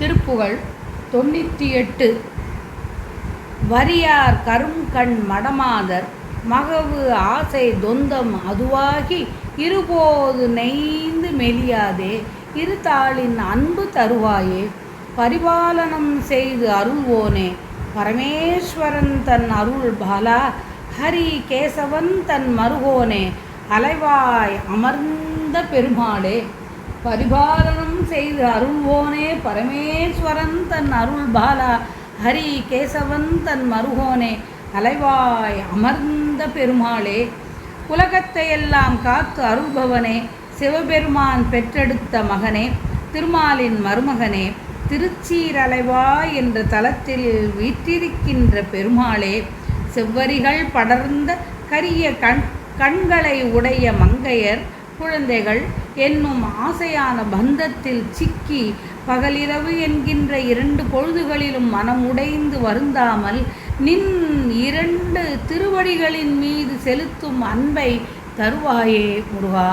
திருப்புகழ் 98. வரியார் கரும்கண் மடமாதர் மகவு ஆசை தொந்தம் அதுவாகி இருபோது நெய்ந்து மெலியாதே இருதாளின் அன்பு தருவாயே. பரிபாலனம் செய்து அருள்வோனே பரமேஸ்வரன் தன் அருள் பாலா ஹரி கேசவன் தன் மருகோனே அலைவாய் அமர்ந்த பெருமாளே. பரிபாலனம் செய்து அருள்வோனே பரமேஸ்வரன் தன் அருள் பாலா ஹரி கேசவன் தன் மருகோனே அலைவாய் அமர்ந்த பெருமாளே. உலகத்தையெல்லாம் காத்து அருள்பவனே சிவபெருமான் பெற்றெடுத்த மகனே திருமாலின் மருமகனே திருச்சீரலைவாய் என்ற தலத்தில் வீற்றிருக்கின்ற பெருமாளே. செவ்வரிகள் படர்ந்த கரிய கண்களை உடைய மங்கையர் குழந்தைகள் என்னும் ஆசையான பந்தத்தில் சிக்கி பகலிரவு என்கின்ற 2 பொழுதுகளிலும் மனம் உடைந்து வருந்தாமல் நின் 2 திருவடிகளின் மீது செலுத்தும் அன்பை தருவாயே முருகா.